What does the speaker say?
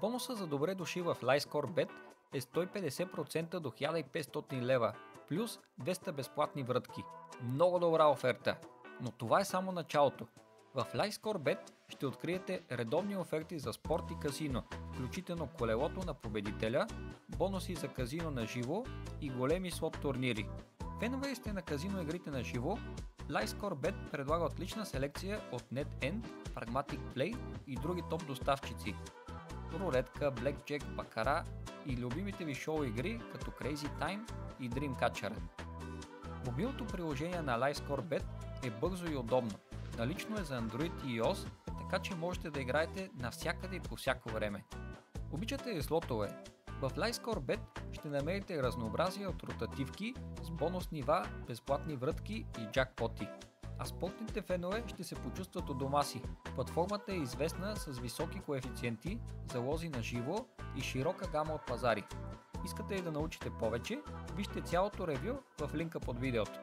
Бонуса за добре дошли в LiveScore.bet е 150% до 1500 лева, плюс 200 безплатни врътки. Много добра оферта! Но това е само началото. В LiveScore.bet ще откриете редовни оферти за спорт и казино, включително колелото на победителя, бонуси за казино на живо и големи слот турнири. Фенове сте на казино игрите на живо, LiveScore.bet предлага отлична селекция от NetEnt, Pragmatic Play и други топ доставчици. Рулетка, блекджек, бакара и любимите ви шоу игри като Crazy Time и Dreamcatcher. Мобилното приложение на LiveScore.bet е бързо и удобно. Налично е за Android и iOS, така че можете да играете навсякъде и по всяко време. Обичате ли слотове? В LiveScore.bet ще намерите разнообразие от ротативки с бонус нива, безплатни врътки и джакпоти. А спортните фенове ще се почувстват у дома си. Платформата е известна с високи коефициенти, залози на живо и широка гама от пазари. Искате ли да научите повече? Вижте цялото ревю в линка под видеото.